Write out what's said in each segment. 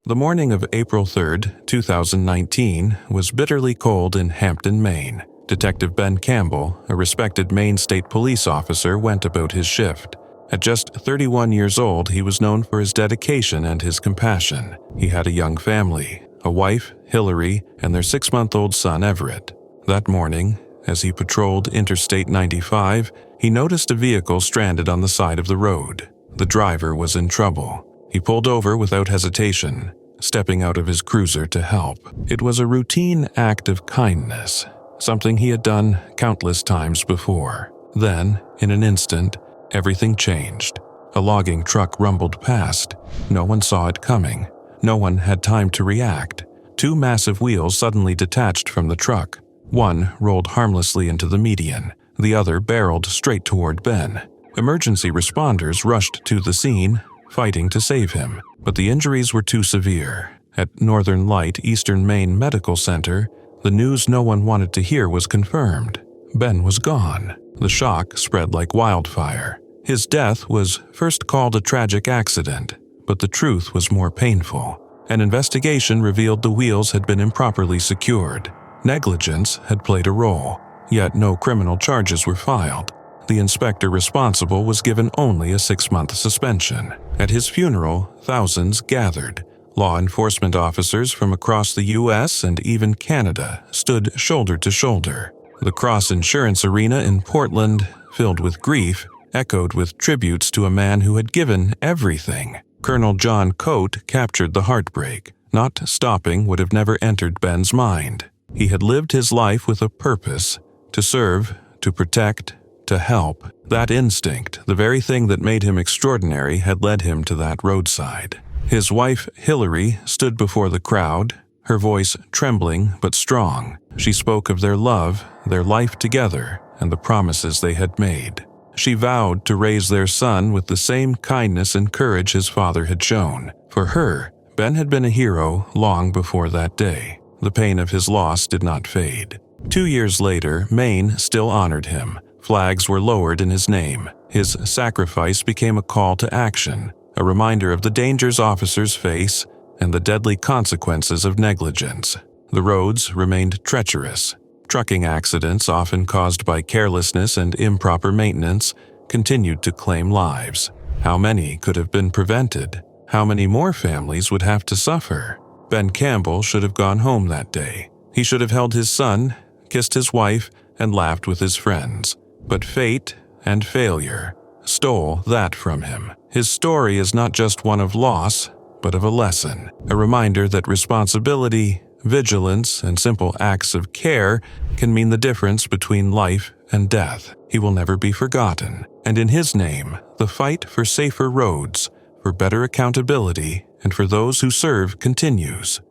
The morning of April 3, 2019, was bitterly cold in Hampton, Maine. Detective Ben Campbell, a respected Maine State Police officer, went about his shift. At just 31 years old, he was known for his dedication and his compassion. He had a young family, a wife, Hillary, and their 6-month-old son, Everett. That morning, as he patrolled Interstate 95, he noticed a vehicle stranded on the side of the road. The driver was in trouble. He pulled over without hesitation, stepping out of his cruiser to help. It was a routine act of kindness, something he had done countless times before. Then, in an instant, everything changed. A logging truck rumbled past. No one saw it coming. No one had time to react. 2 massive wheels suddenly detached from the truck. One rolled harmlessly into the median. The other barreled straight toward Ben. Emergency responders rushed to the scene, fighting to save him, but the injuries were too severe. At Northern Light Eastern Maine Medical Center, the news no one wanted to hear was confirmed. Ben was gone. The shock spread like wildfire. His death was first called a tragic accident, but the truth was more painful. An investigation revealed the wheels had been improperly secured. Negligence had played a role, yet no criminal charges were filed. The inspector responsible was given only a 6-month suspension. At his funeral, thousands gathered. Law enforcement officers from across the U.S. and even Canada stood shoulder to shoulder. The Cross Insurance Arena in Portland, filled with grief, echoed with tributes to a man who had given everything. Colonel John Coate captured the heartbreak. Not stopping would have never entered Ben's mind. He had lived his life with a purpose: to serve, to protect, to help. That instinct, the very thing that made him extraordinary, had led him to that roadside. His wife, Hillary, stood before the crowd, her voice trembling but strong. She spoke of their love, their life together, and the promises they had made. She vowed to raise their son with the same kindness and courage his father had shown. For her, Ben had been a hero long before that day. The pain of his loss did not fade. 2 years later, Maine still honored him. Flags were lowered in his name. His sacrifice became a call to action, a reminder of the dangers officers face and the deadly consequences of negligence. The roads remained treacherous. Trucking accidents, often caused by carelessness and improper maintenance, continued to claim lives. How many could have been prevented? How many more families would have to suffer? Ben Campbell should have gone home that day. He should have held his son, kissed his wife, and laughed with his friends. But fate and failure stole that from him. His story is not just one of loss, but of a lesson, a reminder that responsibility, vigilance, and simple acts of care can mean the difference between life and death. He will never be forgotten, and in his name, the fight for safer roads, for better accountability, and for those who serve continues.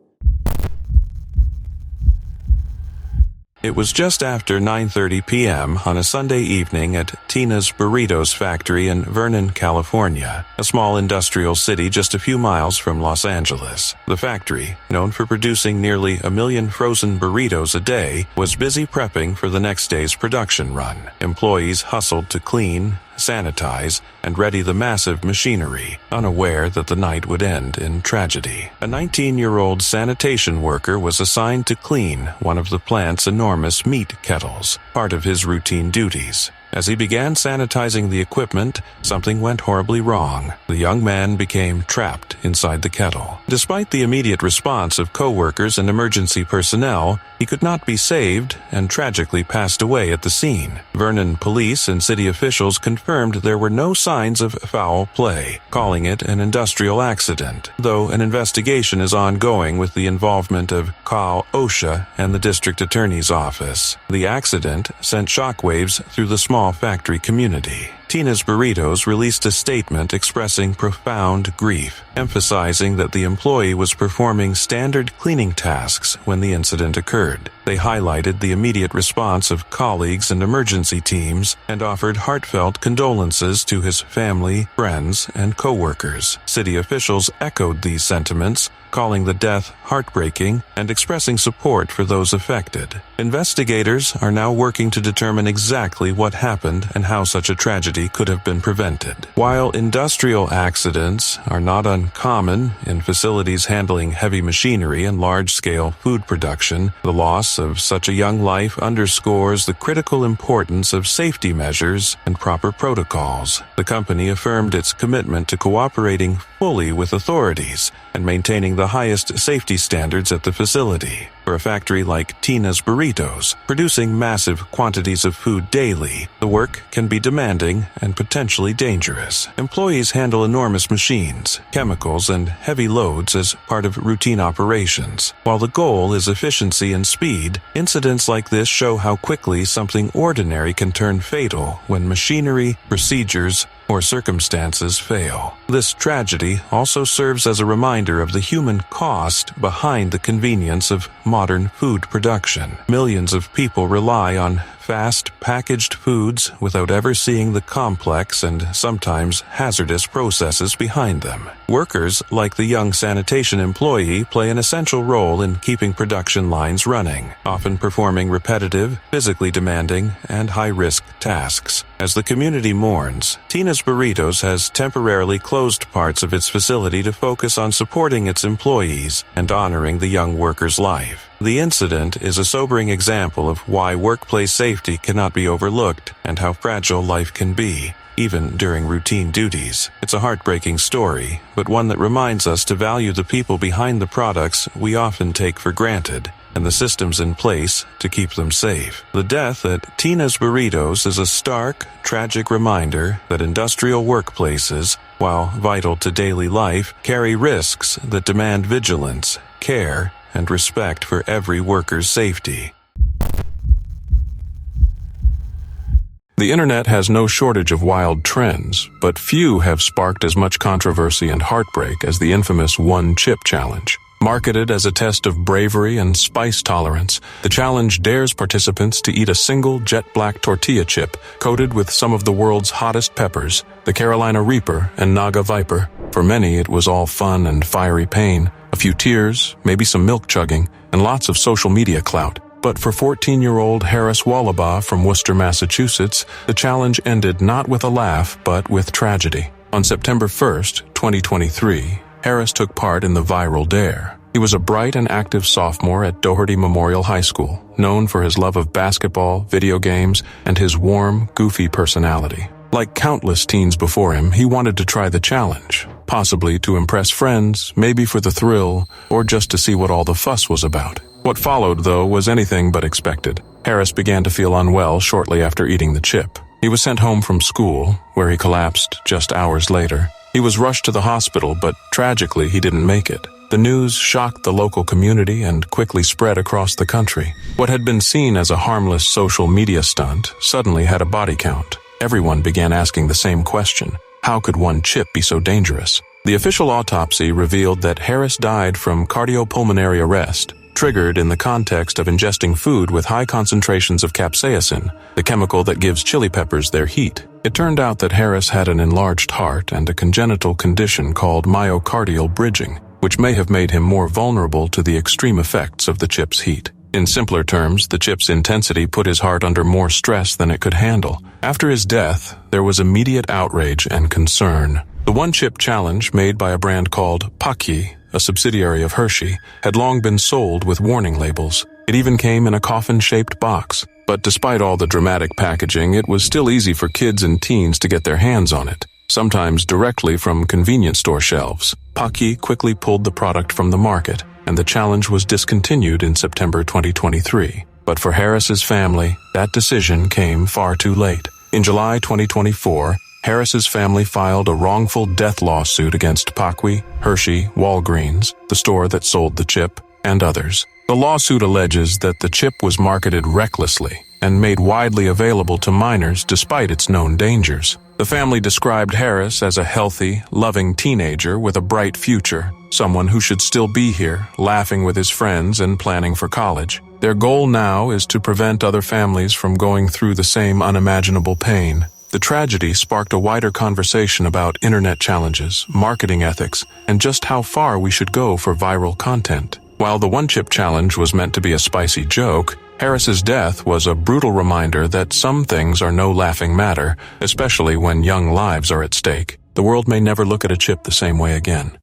It was just after 9:30 p.m. on a Sunday evening at Tina's Burritos factory in Vernon, California, a small industrial city just a few miles from Los Angeles. The factory, known for producing nearly 1 million frozen burritos a day, was busy prepping for the next day's production run. Employees hustled to clean, sanitize, and ready the massive machinery, unaware that the night would end in tragedy. A 19-year-old sanitation worker was assigned to clean one of the plant's enormous meat kettles, part of his routine duties. As he began sanitizing the equipment, something went horribly wrong. The young man became trapped inside the kettle. Despite the immediate response of co-workers and emergency personnel, he could not be saved and tragically passed away at the scene. Vernon police and city officials confirmed there were no signs of foul play, calling it an industrial accident, though an investigation is ongoing with the involvement of Cal OSHA and the district attorney's office. The accident sent shockwaves through the small factory community. Tina's Burritos released a statement expressing profound grief, emphasizing that the employee was performing standard cleaning tasks when the incident occurred. They highlighted the immediate response of colleagues and emergency teams and offered heartfelt condolences to his family, friends, and co-workers. City officials echoed these sentiments, calling the death heartbreaking and expressing support for those affected. Investigators are now working to determine exactly what happened and how such a tragedy could have been prevented. While industrial accidents are not uncommon in facilities handling heavy machinery and large-scale food production, the loss of such a young life underscores the critical importance of safety measures and proper protocols. The company affirmed its commitment to cooperating fully with authorities and maintaining the highest safety standards at the facility. For a factory like Tina's Burritos, producing massive quantities of food daily, the work can be demanding and potentially dangerous. Employees handle enormous machines, chemicals, and heavy loads as part of routine operations. While the goal is efficiency and speed, incidents like this show how quickly something ordinary can turn fatal when machinery, procedures, or circumstances fail. This tragedy also serves as a reminder of the human cost behind the convenience of modern food production. Millions of people rely on fast, packaged foods without ever seeing the complex and sometimes hazardous processes behind them. Workers, like the young sanitation employee, play an essential role in keeping production lines running, often performing repetitive, physically demanding, and high-risk tasks. As the community mourns, Tina's Burritos has temporarily closed parts of its facility to focus on supporting its employees and honoring the young worker's life. The incident is a sobering example of why workplace safety cannot be overlooked and how fragile life can be, even during routine duties. It's a heartbreaking story, but one that reminds us to value the people behind the products we often take for granted and the systems in place to keep them safe. The death at Tina's Burritos is a stark, tragic reminder that industrial workplaces, while vital to daily life, carry risks that demand vigilance, care, and respect for every worker's safety. The internet has no shortage of wild trends, but few have sparked as much controversy and heartbreak as the infamous One Chip Challenge. Marketed as a test of bravery and spice tolerance, the challenge dares participants to eat a single jet-black tortilla chip coated with some of the world's hottest peppers, the Carolina Reaper and Naga Viper. For many, it was all fun and fiery pain, a few tears, maybe some milk chugging, and lots of social media clout. But for 14-year-old Harris Wallabaugh from Worcester, Massachusetts, the challenge ended not with a laugh, but with tragedy. On September 1st, 2023, Harris took part in the viral dare. He was a bright and active sophomore at Doherty Memorial High School, known for his love of basketball, video games, and his warm, goofy personality. Like countless teens before him, he wanted to try the challenge, possibly to impress friends, maybe for the thrill, or just to see what all the fuss was about. What followed, though, was anything but expected. Harris began to feel unwell shortly after eating the chip. He was sent home from school, where he collapsed just hours later. He was rushed to the hospital, but tragically he didn't make it. The news shocked the local community and quickly spread across the country. What had been seen as a harmless social media stunt suddenly had a body count. Everyone began asking the same question: how could one chip be so dangerous? The official autopsy revealed that Harris died from cardiopulmonary arrest, triggered in the context of ingesting food with high concentrations of capsaicin, the chemical that gives chili peppers their heat. It turned out that Harris had an enlarged heart and a congenital condition called myocardial bridging, which may have made him more vulnerable to the extreme effects of the chip's heat. In simpler terms, the chip's intensity put his heart under more stress than it could handle. After his death, there was immediate outrage and concern. The One Chip Challenge, made by a brand called pancake, a subsidiary of Hershey, had long been sold with warning labels. It even came in a coffin-shaped box. But despite all the dramatic packaging, it was still easy for kids and teens to get their hands on it, sometimes directly from convenience store shelves. pancake quickly pulled the product from the market, and the challenge was discontinued in September 2023. But for Harris's family, that decision came far too late. In July 2024, Harris's family filed a wrongful death lawsuit against pancake, Hershey, Walgreens, the store that sold the chip, and others. The lawsuit alleges that the chip was marketed recklessly and made widely available to minors despite its known dangers. The family described Harris as a healthy, loving teenager with a bright future, someone who should still be here, laughing with his friends and planning for college. Their goal now is to prevent other families from going through the same unimaginable pain. The tragedy sparked a wider conversation about internet challenges, marketing ethics, and just how far we should go for viral content. While the one-chip challenge was meant to be a spicy joke, Harris's death was a brutal reminder that some things are no laughing matter, especially when young lives are at stake. The world may never look at a chip the same way again.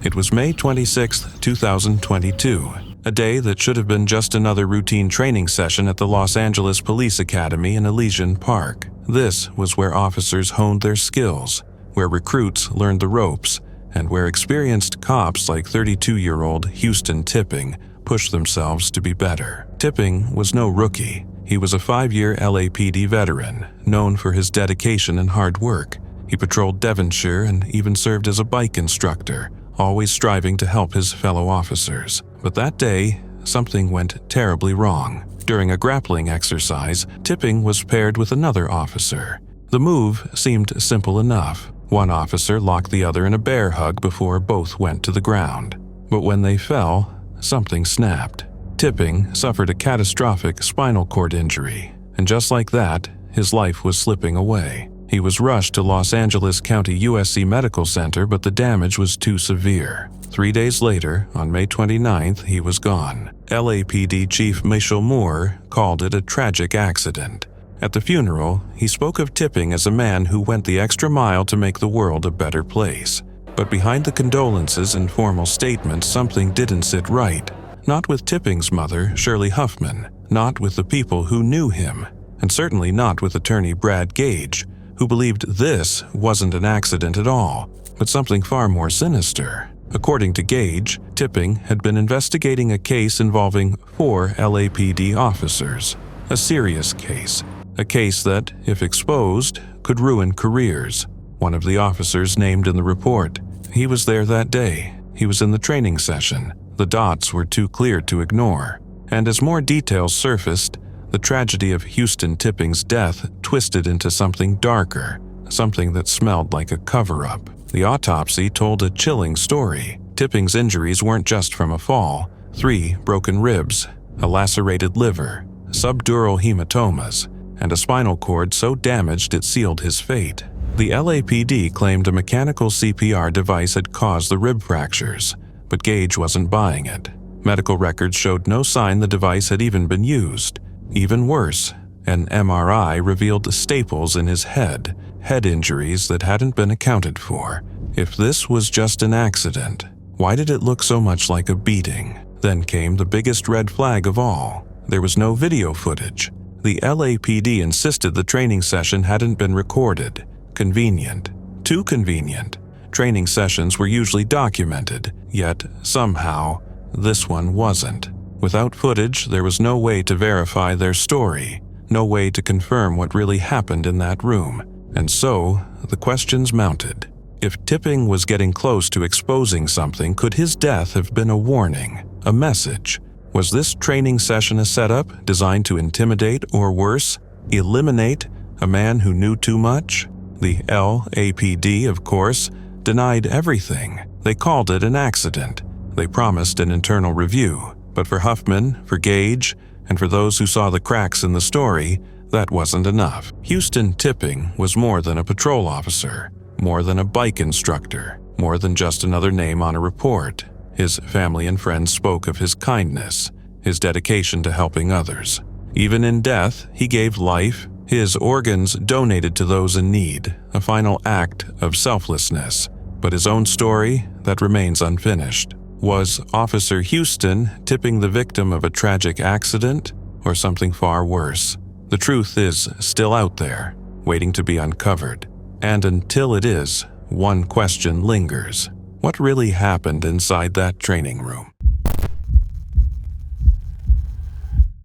It was May 26, 2022, a day that should have been just another routine training session at the Los Angeles Police Academy in Elysian Park. This was where officers honed their skills, where recruits learned the ropes, and where experienced cops like 32-year-old Houston Tipping pushed themselves to be better. Tipping was no rookie. He was a 5-year LAPD veteran, known for his dedication and hard work. He patrolled Devonshire and even served as a bike instructor, always striving to help his fellow officers. But that day, something went terribly wrong. During a grappling exercise, Tipping was paired with another officer. The move seemed simple enough. One officer locked the other in a bear hug before both went to the ground. But when they fell, something snapped. Tipping suffered a catastrophic spinal cord injury, and just like that, his life was slipping away. He was rushed to Los Angeles County USC Medical Center, but the damage was too severe. 3 days later, on May 29th, he was gone. LAPD Chief Michael Moore called it a tragic accident. At the funeral, he spoke of Tipping as a man who went the extra mile to make the world a better place. But behind the condolences and formal statements, something didn't sit right. Not with Tipping's mother, Shirley Huffman, not with the people who knew him, and certainly not with attorney Brad Gage, who believed this wasn't an accident at all, but something far more sinister. According to Gage, Tipping had been investigating a case involving 4 LAPD officers. A serious case. A case that, if exposed, could ruin careers. One of the officers named in the report. He was there that day. He was in the training session. The dots were too clear to ignore. And as more details surfaced, the tragedy of Houston Tipping's death twisted into something darker, something that smelled like a cover-up. The autopsy told a chilling story. Tipping's injuries weren't just from a fall. 3 broken ribs, a lacerated liver, subdural hematomas, and a spinal cord so damaged it sealed his fate. The LAPD claimed a mechanical CPR device had caused the rib fractures, but Gage wasn't buying it. Medical records showed no sign the device had even been used. Even worse, an MRI revealed staples in his head injuries that hadn't been accounted for. If this was just an accident, why did it look so much like a beating? Then came the biggest red flag of all. There was no video footage. The LAPD insisted the training session hadn't been recorded. Convenient. Too convenient. Training sessions were usually documented, yet somehow this one wasn't. Without footage, there was no way to verify their story, no way to confirm what really happened in that room. And so, the questions mounted. If Tipping was getting close to exposing something, could his death have been a warning, a message? Was this training session a setup designed to intimidate or worse, eliminate a man who knew too much? The LAPD, of course, denied everything. They called it an accident. They promised an internal review. But for Huffman, for Gage, and for those who saw the cracks in the story, that wasn't enough. Houston Tipping was more than a patrol officer, more than a bike instructor, more than just another name on a report. His family and friends spoke of his kindness, his dedication to helping others. Even in death, he gave life, his organs donated to those in need, a final act of selflessness. But his own story, that remains unfinished. Was Officer Houston Tipping the victim of a tragic accident or something far worse? The truth is still out there, waiting to be uncovered. And until it is, one question lingers. What really happened inside that training room?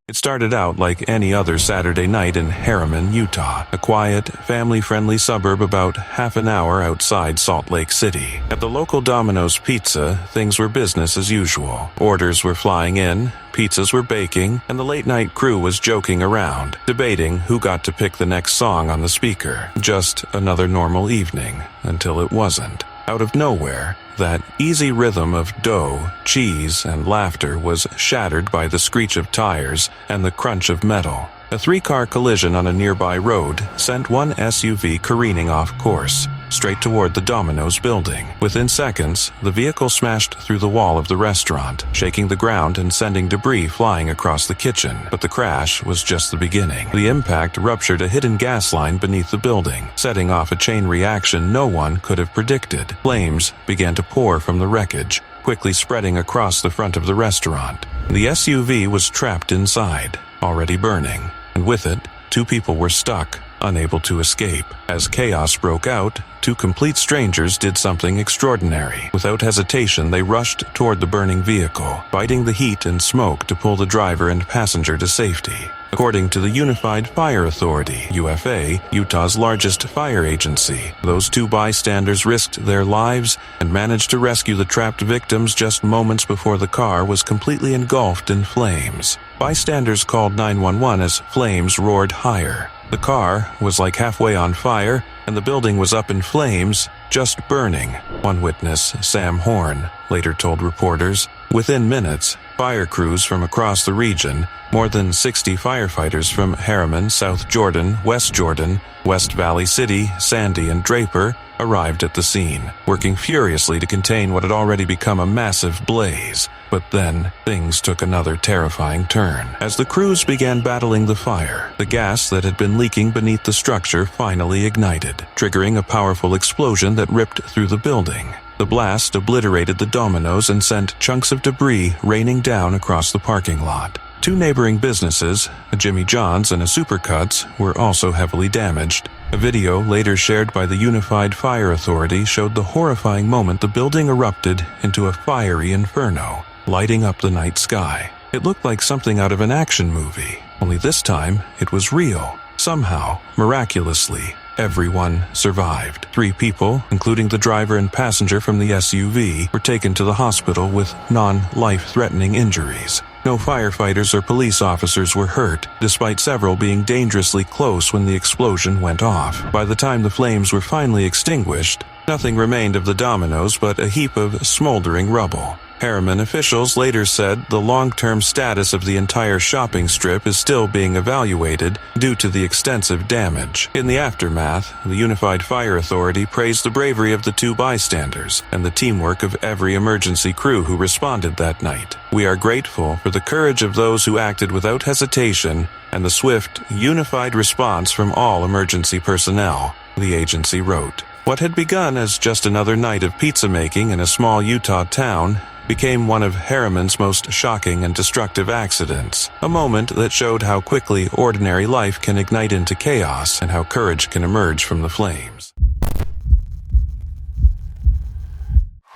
It started out like any other Saturday night in Harriman, Utah, a quiet, family-friendly suburb about half an hour outside Salt Lake City. At the local Domino's Pizza, things were business as usual. Orders were flying in, pizzas were baking, and the late-night crew was joking around, debating who got to pick the next song on the speaker. Just another normal evening, until it wasn't. Out of nowhere, that easy rhythm of dough, cheese, and laughter was shattered by the screech of tires and the crunch of metal. A 3-car collision on a nearby road sent one SUV careening off course, straight toward the Domino's building. Within seconds, the vehicle smashed through the wall of the restaurant, shaking the ground and sending debris flying across the kitchen. But the crash was just the beginning. The impact ruptured a hidden gas line beneath the building, setting off a chain reaction no one could have predicted. Flames began to pour from the wreckage, quickly spreading across the front of the restaurant. The SUV was trapped inside, already burning, and with it, 2 people were stuck, unable to escape. As chaos broke out, 2 complete strangers did something extraordinary. Without hesitation, they rushed toward the burning vehicle, fighting the heat and smoke to pull the driver and passenger to safety. According to the Unified Fire Authority, UFA, Utah's largest fire agency, those 2 bystanders risked their lives and managed to rescue the trapped victims just moments before the car was completely engulfed in flames. Bystanders called 911 as flames roared higher. The car was like halfway on fire, and the building was up in flames, just burning. One witness, Sam Horn, later told reporters, within minutes, fire crews from across the region, more than 60 firefighters from Harriman, South Jordan, West Valley City, Sandy, and Draper, arrived at the scene, working furiously to contain what had already become a massive blaze. But then, things took another terrifying turn. As the crews began battling the fire, the gas that had been leaking beneath the structure finally ignited, triggering a powerful explosion that ripped through the building. The blast obliterated the Domino's and sent chunks of debris raining down across the parking lot. 2 neighboring businesses, a Jimmy John's and a Supercuts, were also heavily damaged. A video later shared by the Unified Fire Authority showed the horrifying moment the building erupted into a fiery inferno, lighting up the night sky. It looked like something out of an action movie, only this time it was real. Somehow, miraculously, everyone survived. 3 people, including the driver and passenger from the SUV, were taken to the hospital with non-life-threatening injuries. No firefighters or police officers were hurt, despite several being dangerously close when the explosion went off. By the time the flames were finally extinguished, nothing remained of the Domino's but a heap of smoldering rubble. Harriman officials later said the long-term status of the entire shopping strip is still being evaluated due to the extensive damage. In the aftermath, the Unified Fire Authority praised the bravery of the 2 bystanders and the teamwork of every emergency crew who responded that night. We are grateful for the courage of those who acted without hesitation and the swift, unified response from all emergency personnel, the agency wrote. What had begun as just another night of pizza making in a small Utah town became one of Harriman's most shocking and destructive accidents, a moment that showed how quickly ordinary life can ignite into chaos and how courage can emerge from the flames.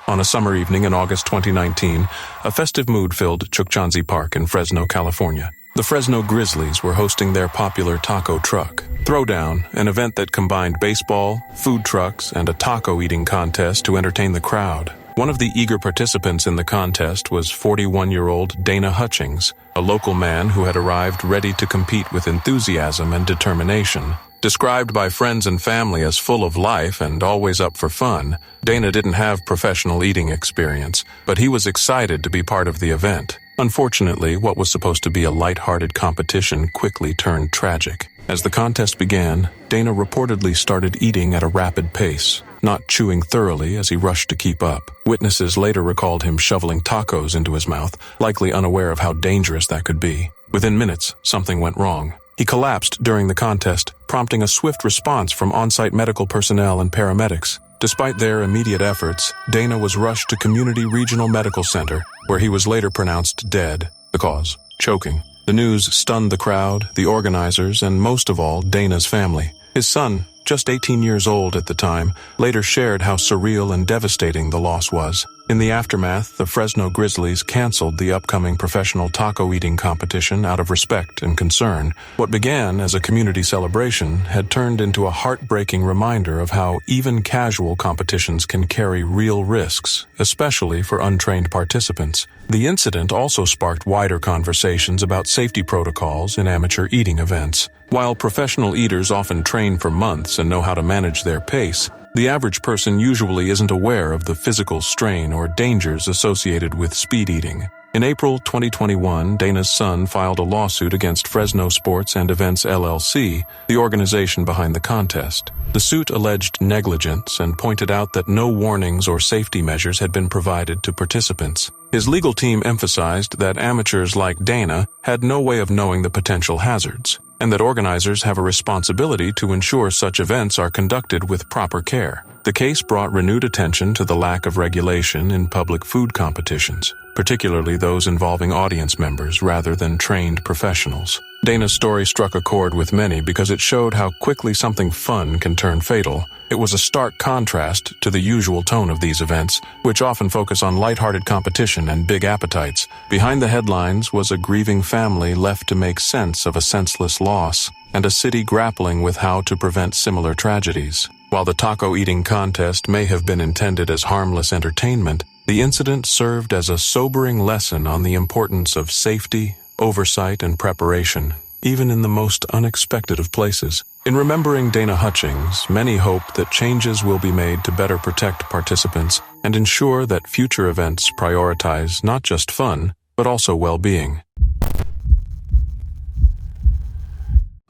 On a summer evening in August 2019, a festive mood filled Chukchansi Park in Fresno, California. The Fresno Grizzlies were hosting their popular taco truck throwdown, an event that combined baseball, food trucks, and a taco eating contest to entertain the crowd. One of the eager participants in the contest was 41-year-old Dana Hutchings, a local man who had arrived ready to compete with enthusiasm and determination. Described by friends and family as full of life and always up for fun, Dana didn't have professional eating experience, but he was excited to be part of the event. Unfortunately, what was supposed to be a light-hearted competition quickly turned tragic. As the contest began, Dana reportedly started eating at a rapid pace, not chewing thoroughly as he rushed to keep up. Witnesses later recalled him shoveling tacos into his mouth, likely unaware of how dangerous that could be. Within minutes, something went wrong. He collapsed during the contest, prompting a swift response from on-site medical personnel and paramedics. Despite their immediate efforts, Dana was rushed to Community Regional Medical Center, where he was later pronounced dead. The cause: choking. The news stunned the crowd, the organizers, and most of all, Dana's family. His son, just 18 years old at the time, later shared how surreal and devastating the loss was. In the aftermath, the Fresno Grizzlies canceled the upcoming professional taco eating competition out of respect and concern. What began as a community celebration had turned into a heartbreaking reminder of how even casual competitions can carry real risks, especially for untrained participants. The incident also sparked wider conversations about safety protocols in amateur eating events. While professional eaters often train for months and know how to manage their pace, The average person usually isn't aware of the physical strain or dangers associated with speed eating. In April 2021, Dana's son filed a lawsuit against Fresno Sports and Events LLC, the organization behind the contest. The suit alleged negligence and pointed out that no warnings or safety measures had been provided to participants. His legal team emphasized that amateurs like Dana had no way of knowing the potential hazards, and that organizers have a responsibility to ensure such events are conducted with proper care. The case brought renewed attention to the lack of regulation in public food competitions, particularly those involving audience members rather than trained professionals. Dana's story struck a chord with many because it showed how quickly something fun can turn fatal. It was a stark contrast to the usual tone of these events, which often focus on lighthearted competition and big appetites. Behind the headlines was a grieving family left to make sense of a senseless loss, and a city grappling with how to prevent similar tragedies. While the taco eating contest may have been intended as harmless entertainment, the incident served as a sobering lesson on the importance of safety, oversight, and preparation, even in the most unexpected of places. In remembering Dana Hutchings, many hope that changes will be made to better protect participants and ensure that future events prioritize not just fun, but also well-being.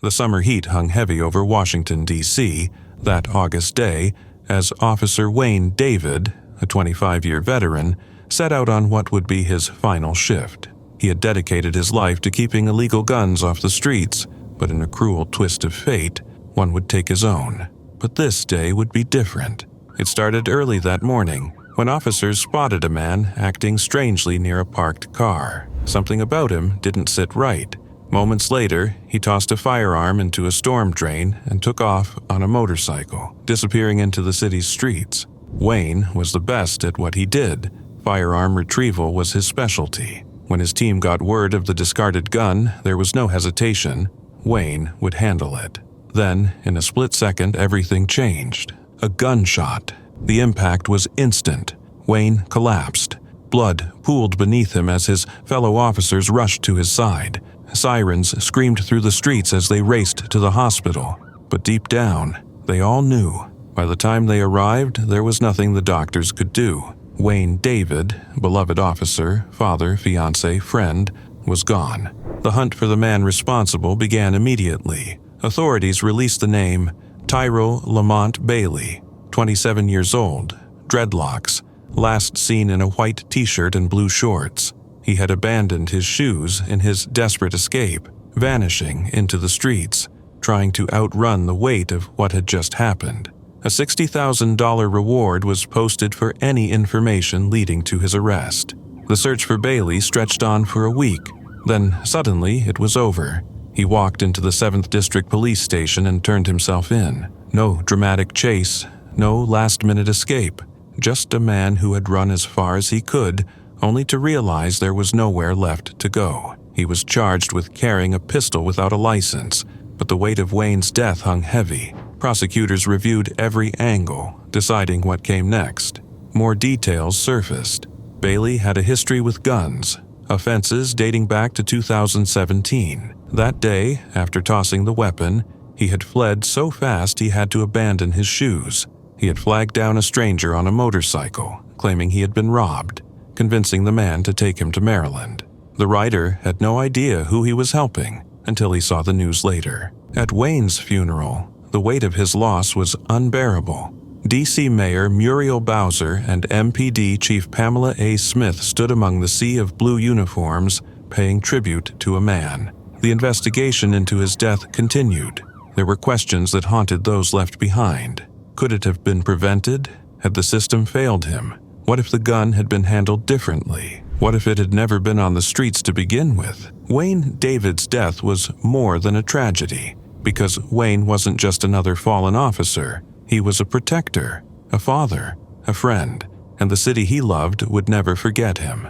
The summer heat hung heavy over Washington, D.C. that August day as Officer Wayne David, a 25-year veteran, set out on what would be his final shift. He had dedicated his life to keeping illegal guns off the streets, but in a cruel twist of fate, one would take his own. But this day would be different. It started early that morning, when officers spotted a man acting strangely near a parked car. Something about him didn't sit right. Moments later, he tossed a firearm into a storm drain and took off on a motorcycle, disappearing into the city's streets. Wayne was the best at what he did. Firearm retrieval was his specialty. When his team got word of the discarded gun, there was no hesitation. Wayne would handle it. Then, in a split second, everything changed. A gunshot. The impact was instant. Wayne collapsed. Blood pooled beneath him as his fellow officers rushed to his side. Sirens screamed through the streets as they raced to the hospital. But deep down, they all knew. By the time they arrived, there was nothing the doctors could do. Wayne David, beloved officer, father, fiancé, friend, was gone. The hunt for the man responsible began immediately. Authorities released the name Tyrell Lamont Bailey, 27 years old, dreadlocks, last seen in a white t-shirt and blue shorts. He had abandoned his shoes in his desperate escape, vanishing into the streets, trying to outrun the weight of what had just happened. A $60,000 reward was posted for any information leading to his arrest. The search for Bailey stretched on for a week. Then, suddenly, it was over. He walked into the 7th District Police Station and turned himself in. No dramatic chase, no last-minute escape. Just a man who had run as far as he could, only to realize there was nowhere left to go. He was charged with carrying a pistol without a license, but the weight of Wayne's death hung heavy. Prosecutors reviewed every angle, deciding what came next. More details surfaced. Bailey had a history with guns, offenses dating back to 2017. That day, after tossing the weapon, he had fled so fast he had to abandon his shoes. He had flagged down a stranger on a motorcycle, claiming he had been robbed, convincing the man to take him to Maryland. The rider had no idea who he was helping until he saw the news later. At Wayne's funeral, the weight of his loss was unbearable. D.C. Mayor Muriel Bowser and MPD Chief Pamela A. Smith stood among the sea of blue uniforms, paying tribute to a man. The investigation into his death continued. There were questions that haunted those left behind. Could it have been prevented? Had the system failed him? What if the gun had been handled differently? What if it had never been on the streets to begin with? Wayne David's death was more than a tragedy, because Wayne wasn't just another fallen officer. He was a protector, a father, a friend, and the city he loved would never forget him.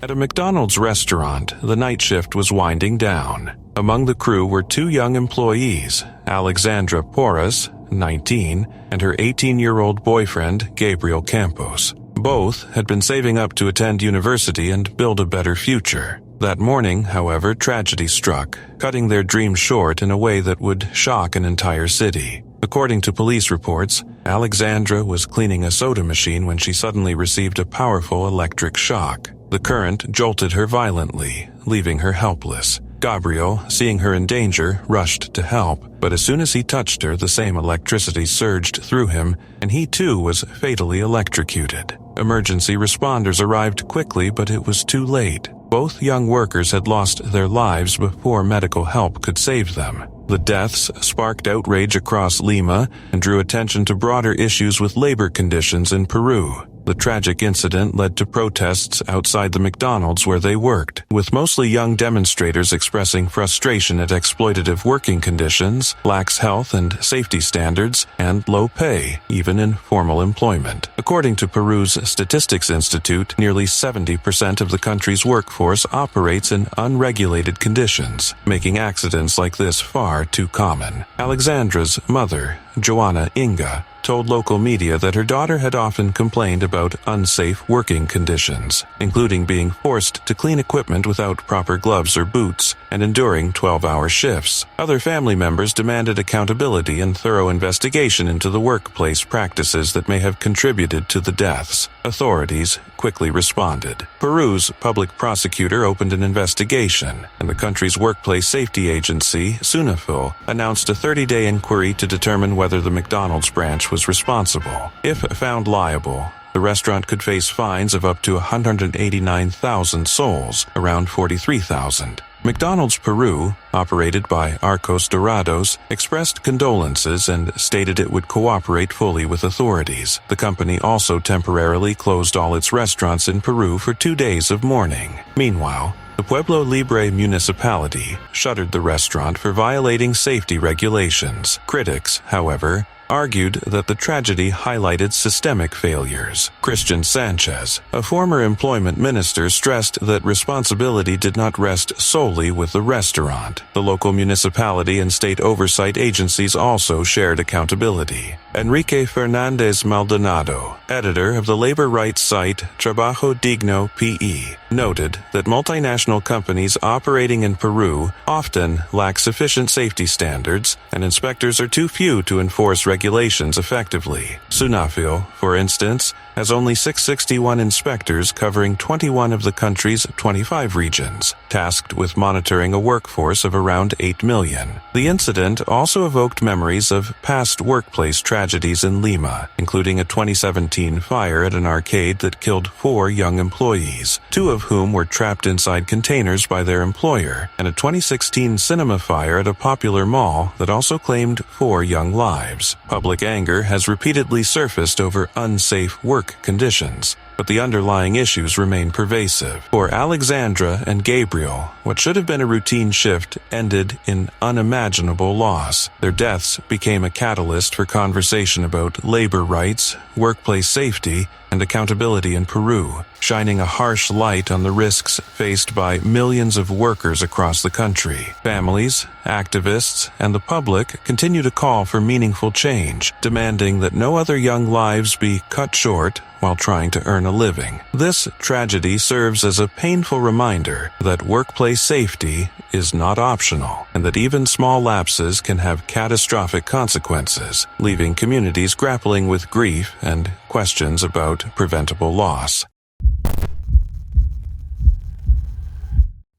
At a McDonald's restaurant, the night shift was winding down. Among the crew were 2 young employees, Alexandra Porras, 19, and her 18-year-old boyfriend, Gabriel Campos. Both had been saving up to attend university and build a better future. That morning, however, tragedy struck, cutting their dream short in a way that would shock an entire city. According to police reports, Alexandra was cleaning a soda machine when she suddenly received a powerful electric shock. The current jolted her violently, leaving her helpless. Gabriel, seeing her in danger, rushed to help, but as soon as he touched her, the same electricity surged through him, and he too was fatally electrocuted. Emergency responders arrived quickly, but it was too late. Both young workers had lost their lives before medical help could save them. The deaths sparked outrage across Lima and drew attention to broader issues with labor conditions in Peru. The tragic incident led to protests outside the McDonald's where they worked, with mostly young demonstrators expressing frustration at exploitative working conditions, lax health and safety standards, and low pay, even in formal employment. According to Peru's Statistics Institute, nearly 70% of the country's workforce operates in unregulated conditions, making accidents like this far too common. Alexandra's mother, Joanna Inga, told local media that her daughter had often complained about unsafe working conditions, including being forced to clean equipment without proper gloves or boots and enduring 12-hour shifts. Other family members demanded accountability and thorough investigation into the workplace practices that may have contributed to the deaths. Authorities quickly responded. Peru's public prosecutor opened an investigation, and the country's workplace safety agency, SUNAFIL, announced a 30-day inquiry to determine whether the McDonald's branch was responsible. If found liable, the restaurant could face fines of up to 189,000 soles, around 43,000. McDonald's Peru, operated by Arcos Dorados, expressed condolences and stated it would cooperate fully with authorities. The company also temporarily closed all its restaurants in Peru for 2 days of mourning. Meanwhile, the Pueblo Libre municipality shuttered the restaurant for violating safety regulations. Critics, however, argued that the tragedy highlighted systemic failures. Christian Sanchez, a former employment minister, stressed that responsibility did not rest solely with the restaurant. The local municipality and state oversight agencies also shared accountability. Enrique Fernandez Maldonado, editor of the labor rights site Trabajo Digno PE, noted that multinational companies operating in Peru often lack sufficient safety standards, and inspectors are too few to enforce regulations effectively. SUNAFIL, for instance, has only 661 inspectors covering 21 of the country's 25 regions, tasked with monitoring a workforce of around 8 million. The incident also evoked memories of past workplace tragedies in Lima, including a 2017 fire at an arcade that killed 4 young employees, 2 of whom were trapped inside containers by their employer, and a 2016 cinema fire at a popular mall that also claimed 4 young lives. Public anger has repeatedly surfaced over unsafe work conditions, but the underlying issues remain pervasive. For Alexandra and Gabriel, what should have been a routine shift ended in unimaginable loss. Their deaths became a catalyst for conversation about labor rights, workplace safety, and accountability in Peru, shining a harsh light on the risks faced by millions of workers across the country. Families, activists, and the public continue to call for meaningful change, demanding that no other young lives be cut short while trying to earn a living. This tragedy serves as a painful reminder that workplace safety is not optional, and that even small lapses can have catastrophic consequences, leaving communities grappling with grief and questions about preventable loss.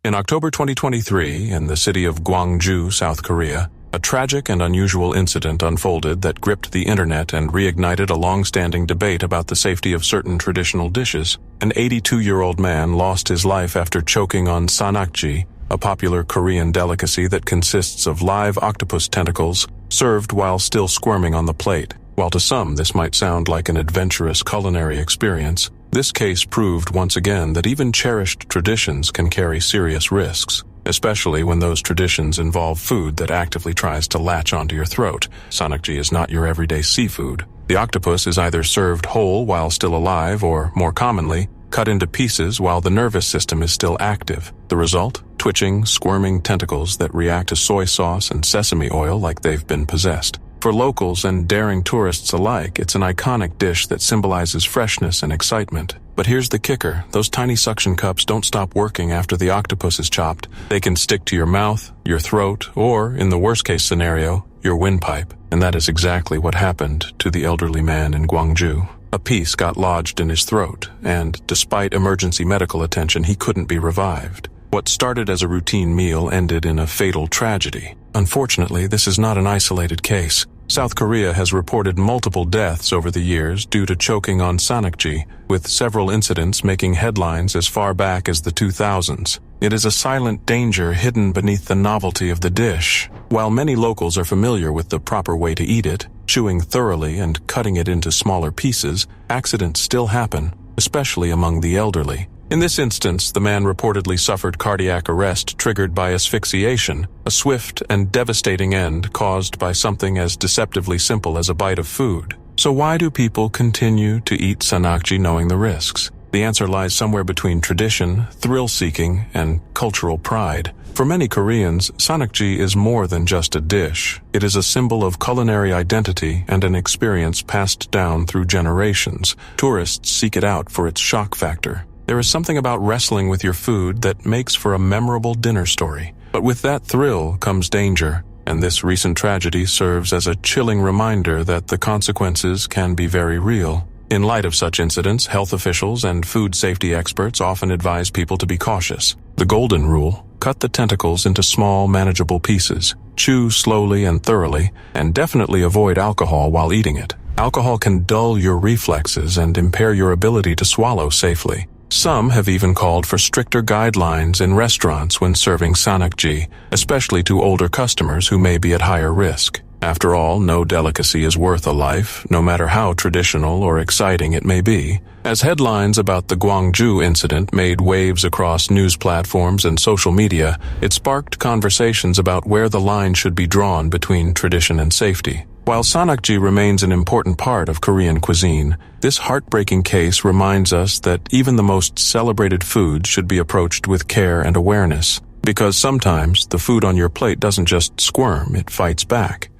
In October 2023, in the city of Gwangju, South Korea, a tragic and unusual incident unfolded that gripped the internet and reignited a long-standing debate about the safety of certain traditional dishes. An 82-year-old man lost his life after choking on sanakji, a popular Korean delicacy that consists of live octopus tentacles served while still squirming on the plate. While to some this might sound like an adventurous culinary experience, this case proved once again that even cherished traditions can carry serious risks, especially when those traditions involve food that actively tries to latch onto your throat. Sanakji is not your everyday seafood. The octopus is either served whole while still alive or, more commonly, cut into pieces while the nervous system is still active. The result? Twitching, squirming tentacles that react to soy sauce and sesame oil like they've been possessed. For locals and daring tourists alike, it's an iconic dish that symbolizes freshness and excitement. But here's the kicker. Those tiny suction cups don't stop working after the octopus is chopped. They can stick to your mouth, your throat, or, in the worst-case scenario, your windpipe. And that is exactly what happened to the elderly man in Gwangju. A piece got lodged in his throat, and despite emergency medical attention, he couldn't be revived. What started as a routine meal ended in a fatal tragedy. Unfortunately, this is not an isolated case. South Korea has reported multiple deaths over the years due to choking on sanakji, with several incidents making headlines as far back as the 2000s. It is a silent danger hidden beneath the novelty of the dish. While many locals are familiar with the proper way to eat it, chewing thoroughly and cutting it into smaller pieces, accidents still happen, especially among the elderly. In this instance, the man reportedly suffered cardiac arrest triggered by asphyxiation, a swift and devastating end caused by something as deceptively simple as a bite of food. So why do people continue to eat sanakji knowing the risks? The answer lies somewhere between tradition, thrill-seeking, and cultural pride. For many Koreans, sanakji is more than just a dish. It is a symbol of culinary identity and an experience passed down through generations. Tourists seek it out for its shock factor. There is something about wrestling with your food that makes for a memorable dinner story. But with that thrill comes danger, and this recent tragedy serves as a chilling reminder that the consequences can be very real. In light of such incidents, health officials and food safety experts often advise people to be cautious. The golden rule: cut the tentacles into small, manageable pieces. Chew slowly and thoroughly, and definitely avoid alcohol while eating it. Alcohol can dull your reflexes and impair your ability to swallow safely. Some have even called for stricter guidelines in restaurants when serving sanakji, especially to older customers who may be at higher risk. After all, no delicacy is worth a life, no matter how traditional or exciting it may be. As headlines about the Gwangju incident made waves across news platforms and social media, it sparked conversations about where the line should be drawn between tradition and safety. While sanakji remains an important part of Korean cuisine, this heartbreaking case reminds us that even the most celebrated foods should be approached with care and awareness. Because sometimes the food on your plate doesn't just squirm, it fights back.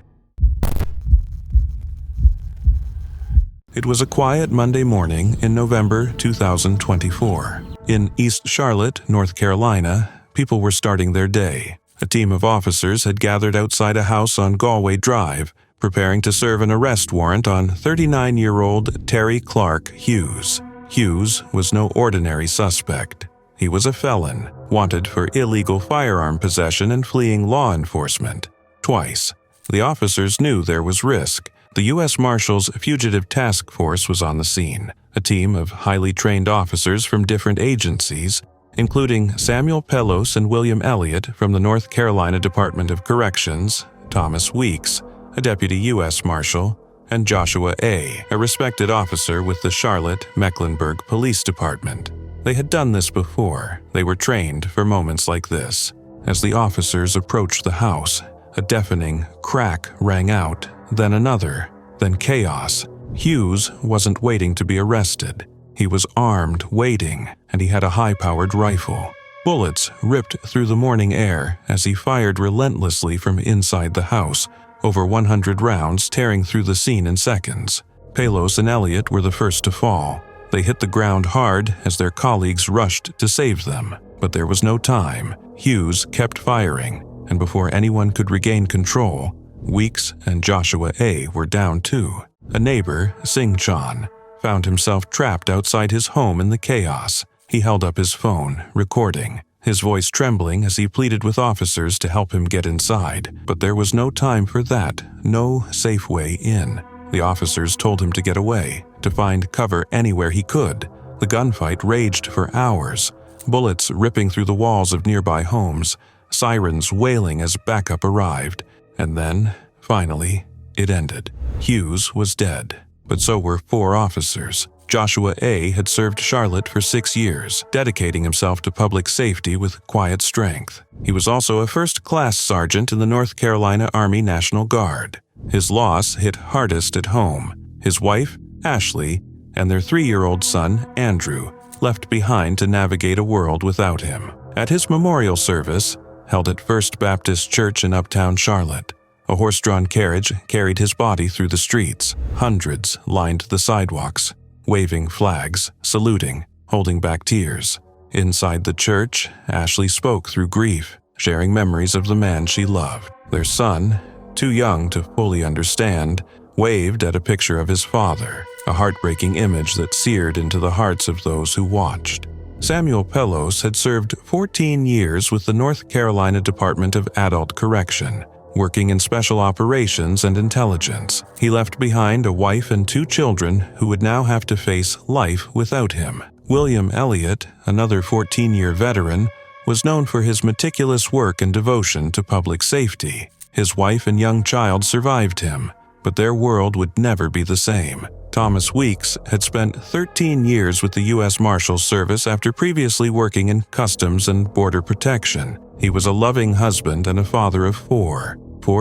It was a quiet Monday morning in November 2024. In East Charlotte, North Carolina, people were starting their day. A team of officers had gathered outside a house on Galway Drive, preparing to serve an arrest warrant on 39-year-old Terry Clark Hughes. Hughes was no ordinary suspect. He was a felon, wanted for illegal firearm possession and fleeing law enforcement. Twice. The officers knew there was risk. The U.S. Marshals Fugitive Task Force was on the scene, a team of highly trained officers from different agencies, including Samuel Pelos and William Elliott from the North Carolina Department of Corrections, Thomas Weeks, a deputy U.S. Marshal, and Joshua A., a respected officer with the Charlotte-Mecklenburg Police Department. They had done this before. They were trained for moments like this. As the officers approached the house, a deafening crack rang out, then another, then chaos. Hughes wasn't waiting to be arrested. He was armed, waiting, and he had a high-powered rifle. Bullets ripped through the morning air as he fired relentlessly from inside the house, over 100 rounds tearing through the scene in seconds. Pelos and Elliott were the first to fall. They hit the ground hard as their colleagues rushed to save them. But there was no time. Hughes kept firing, and before anyone could regain control, Weeks and Joshua A. were down too. A neighbor, Sing Chan, found himself trapped outside his home in the chaos. He held up his phone, recording, his voice trembling as he pleaded with officers to help him get inside. But there was no time for that, no safe way in. The officers told him to get away, to find cover anywhere he could. The gunfight raged for hours, bullets ripping through the walls of nearby homes, sirens wailing as backup arrived. And then, finally, it ended. Hughes was dead, but so were 4 officers. Joshua A. had served Charlotte for 6 years, dedicating himself to public safety with quiet strength. He was also a first-class sergeant in the North Carolina Army National Guard. His loss hit hardest at home. His wife, Ashley, and their 3-year-old son, Andrew, left behind to navigate a world without him. At his memorial service, held at First Baptist Church in Uptown Charlotte, A horse-drawn carriage carried his body through the streets. Hundreds lined the sidewalks, waving flags, saluting, holding back tears. Inside the church, Ashley spoke through grief, sharing memories of the man she loved. Their son, too young to fully understand, waved at a picture of his father, a heartbreaking image that seared into the hearts of those who watched. Samuel Pellos had served 14 years with the North Carolina Department of Adult Correction, working in special operations and intelligence. He left behind a wife and 2 children who would now have to face life without him. William Elliott, another 14-year veteran, was known for his meticulous work and devotion to public safety. His wife and young child survived him, but their world would never be the same. Thomas Weeks had spent 13 years with the U.S. Marshals Service after previously working in Customs and Border Protection. He was a loving husband and a father of 4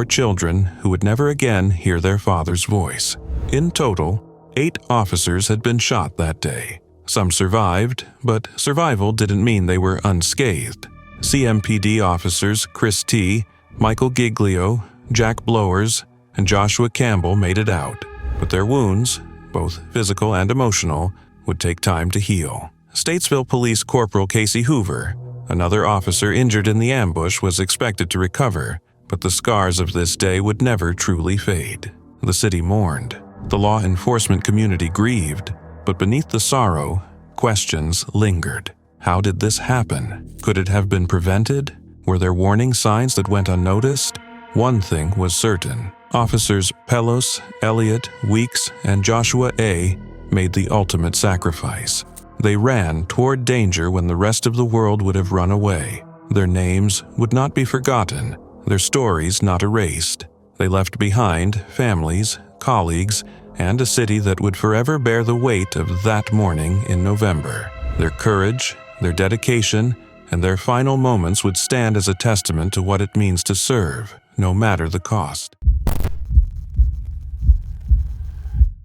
children who would never again hear their father's voice. In total, 8 officers had been shot that day. Some survived, but survival didn't mean they were unscathed. CMPD officers Chris T., Michael Giglio, Jack Blowers, and Joshua Campbell made it out, but their wounds, both physical and emotional, would take time to heal. Statesville Police Corporal Casey Hoover, another officer injured in the ambush, was expected to recover, but the scars of this day would never truly fade. The city mourned. The law enforcement community grieved, but beneath the sorrow, questions lingered. How did this happen? Could it have been prevented? Were there warning signs that went unnoticed? One thing was certain. Officers Pellos, Elliott, Weeks, and Joshua A. made the ultimate sacrifice. They ran toward danger when the rest of the world would have run away. Their names would not be forgotten, their stories not erased. They left behind families, colleagues, and a city that would forever bear the weight of that morning in November. Their courage, their dedication, and their final moments would stand as a testament to what it means to serve, no matter the cost.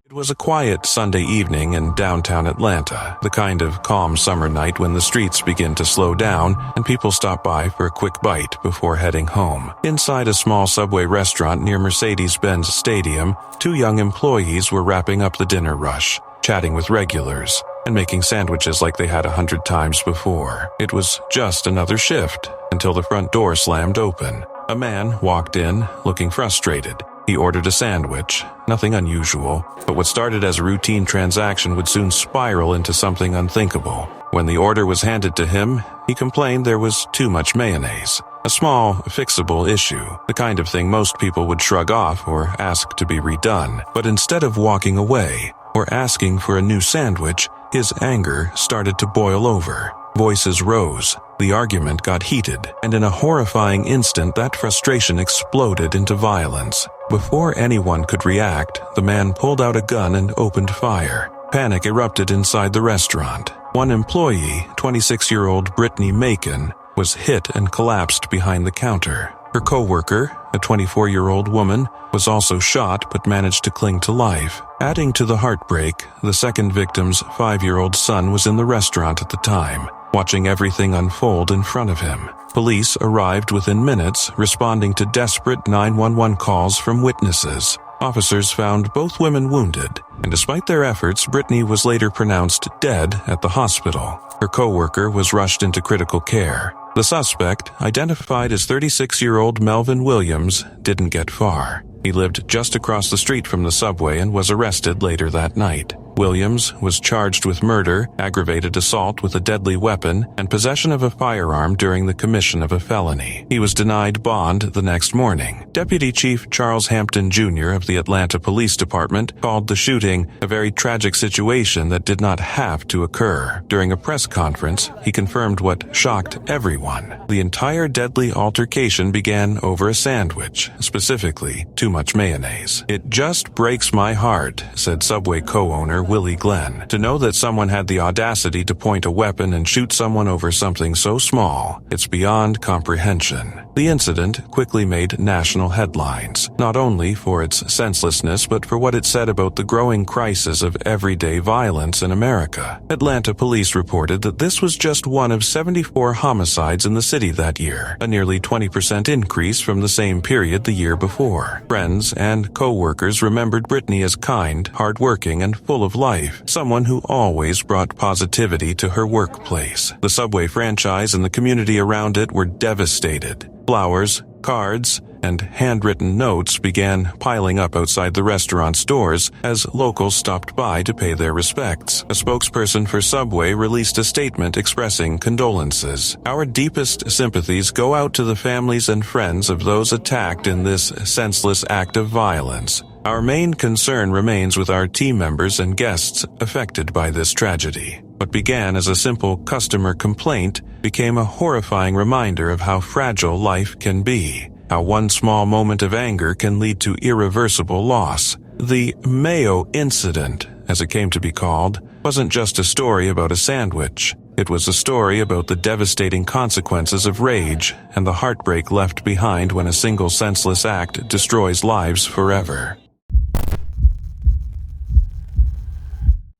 It was a quiet Sunday evening in downtown Atlanta, the kind of calm summer night when the streets begin to slow down and people stop by for a quick bite before heading home. Inside a small Subway restaurant near Mercedes-Benz Stadium, 2 young employees were wrapping up the dinner rush, chatting with regulars, and making sandwiches like they had 100 times before. It was just another shift until the front door slammed open. A man walked in, looking frustrated. He ordered a sandwich, nothing unusual, but what started as a routine transaction would soon spiral into something unthinkable. When the order was handed to him, he complained there was too much mayonnaise. A small, fixable issue, the kind of thing most people would shrug off or ask to be redone. But instead of walking away or asking for a new sandwich, his anger started to boil over. Voices rose, the argument got heated, and in a horrifying instant that frustration exploded into violence. Before anyone could react, the man pulled out a gun and opened fire. Panic erupted inside the restaurant. One employee, 26-year-old Brittany Macon, was hit and collapsed behind the counter. Her co-worker, a 24-year-old woman, was also shot but managed to cling to life. Adding to the heartbreak, the second victim's 5-year-old son was in the restaurant at the time, watching everything unfold in front of him. Police arrived within minutes, responding to desperate 911 calls from witnesses. Officers found both women wounded, and despite their efforts, Brittany was later pronounced dead at the hospital. Her co-worker was rushed into critical care. The suspect, identified as 36-year-old Melvin Williams, didn't get far. He lived just across the street from the subway and was arrested later that night. Williams was charged with murder, aggravated assault with a deadly weapon, and possession of a firearm during the commission of a felony. He was denied bond the next morning. Deputy Chief Charles Hampton Jr. of the Atlanta Police Department called the shooting a very tragic situation that did not have to occur. During a press conference, he confirmed what shocked everyone. The entire deadly altercation began over a sandwich, specifically too much mayonnaise. "It just breaks my heart," said Subway co-owner Willie Glenn. To know that someone had the audacity to point a weapon and shoot someone over something so small, it's beyond comprehension. The incident quickly made national headlines, not only for its senselessness but for what it said about the growing crisis of everyday violence in America. Atlanta police reported that this was just one of 74 homicides in the city that year, a nearly 20% increase from the same period the year before. Friends and co-workers remembered Brittany as kind, hardworking, and full of life, someone who always brought positivity to her workplace. The Subway franchise and the community around it were devastated. Flowers, cards, and handwritten notes began piling up outside the restaurant's doors as locals stopped by to pay their respects. A spokesperson for Subway released a statement expressing condolences. "Our deepest sympathies go out to the families and friends of those attacked in this senseless act of violence. Our main concern remains with our team members and guests affected by this tragedy." What began as a simple customer complaint became a horrifying reminder of how fragile life can be, how one small moment of anger can lead to irreversible loss. The Mayo incident, as it came to be called, wasn't just a story about a sandwich. It was a story about the devastating consequences of rage and the heartbreak left behind when a single senseless act destroys lives forever.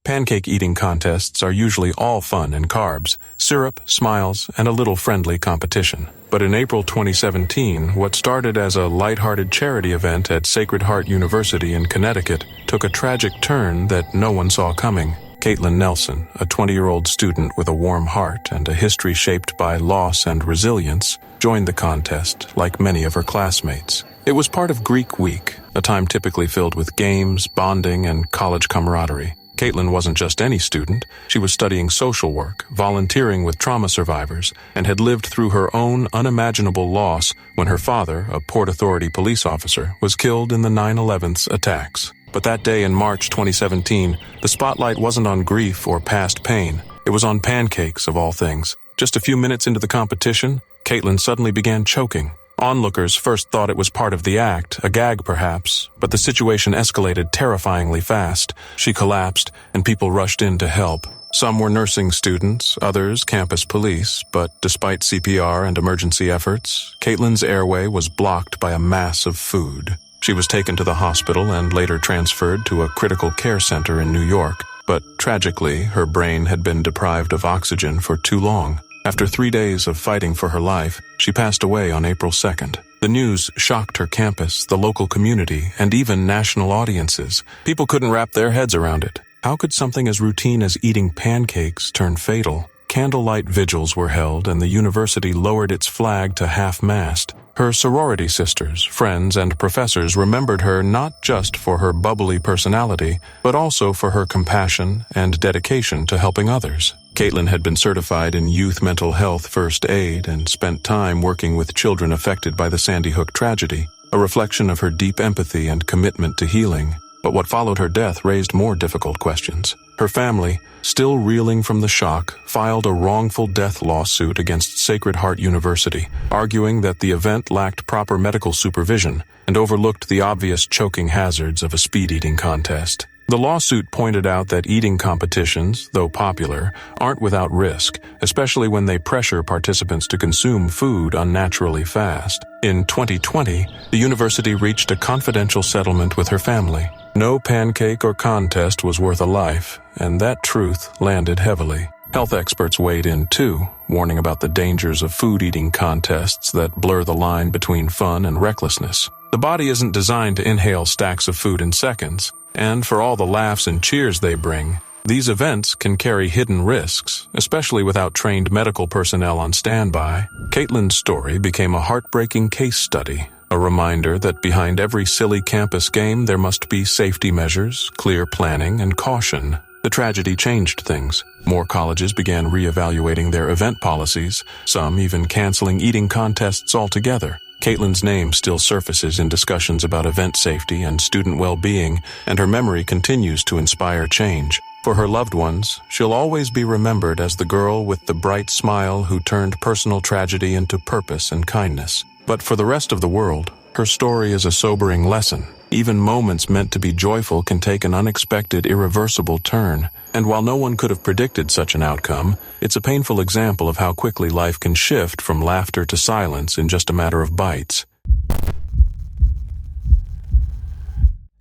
Pancake eating contests are usually all fun and carbs, syrup, smiles, and a little friendly competition. But in April 2017, what started as a lighthearted charity event at Sacred Heart University in Connecticut took a tragic turn that no one saw coming. Caitlin Nelson, a 20-year-old student with a warm heart and a history shaped by loss and resilience, joined the contest like many of her classmates. It was part of Greek Week, a time typically filled with games, bonding, and college camaraderie. Caitlin wasn't just any student. She was studying social work, volunteering with trauma survivors, and had lived through her own unimaginable loss when her father, a Port Authority police officer, was killed in the 9/11 attacks. But that day in March 2017, the spotlight wasn't on grief or past pain. It was on pancakes, of all things. Just a few minutes into the competition, Caitlin suddenly began choking. Onlookers first thought it was part of the act, a gag perhaps, but the situation escalated terrifyingly fast. She collapsed, and people rushed in to help. Some were nursing students, others campus police, but despite CPR and emergency efforts, Caitlin's airway was blocked by a mass of food. She was taken to the hospital and later transferred to a critical care center in New York, but tragically, her brain had been deprived of oxygen for too long. After 3 days of fighting for her life, she passed away on April 2nd. The news shocked her campus, the local community, and even national audiences. People couldn't wrap their heads around it. How could something as routine as eating pancakes turn fatal? Candlelight vigils were held, and the university lowered its flag to half-mast. Her sorority sisters, friends, and professors remembered her not just for her bubbly personality, but also for her compassion and dedication to helping others. Caitlin had been certified in youth mental health first aid and spent time working with children affected by the Sandy Hook tragedy, a reflection of her deep empathy and commitment to healing. But what followed her death raised more difficult questions. Her family, still reeling from the shock, filed a wrongful death lawsuit against Sacred Heart University, arguing that the event lacked proper medical supervision and overlooked the obvious choking hazards of a speed eating contest. The lawsuit pointed out that eating competitions, though popular, aren't without risk, especially when they pressure participants to consume food unnaturally fast. In 2020, the university reached a confidential settlement with her family. No pancake or contest was worth a life, and that truth landed heavily. Health experts weighed in too, warning about the dangers of food-eating contests that blur the line between fun and recklessness. The body isn't designed to inhale stacks of food in seconds, and for all the laughs and cheers they bring, these events can carry hidden risks, especially without trained medical personnel on standby. Caitlin's story became a heartbreaking case study, a reminder that behind every silly campus game there must be safety measures, clear planning, and caution. The tragedy changed things. More colleges began reevaluating their event policies, some even canceling eating contests altogether. Caitlin's name still surfaces in discussions about event safety and student well-being, and her memory continues to inspire change. For her loved ones, she'll always be remembered as the girl with the bright smile who turned personal tragedy into purpose and kindness. But for the rest of the world, Her story is a sobering lesson. Even moments meant to be joyful can take an unexpected, irreversible turn. And while no one could have predicted such an outcome, it's a painful example of how quickly life can shift from laughter to silence in just a matter of bites.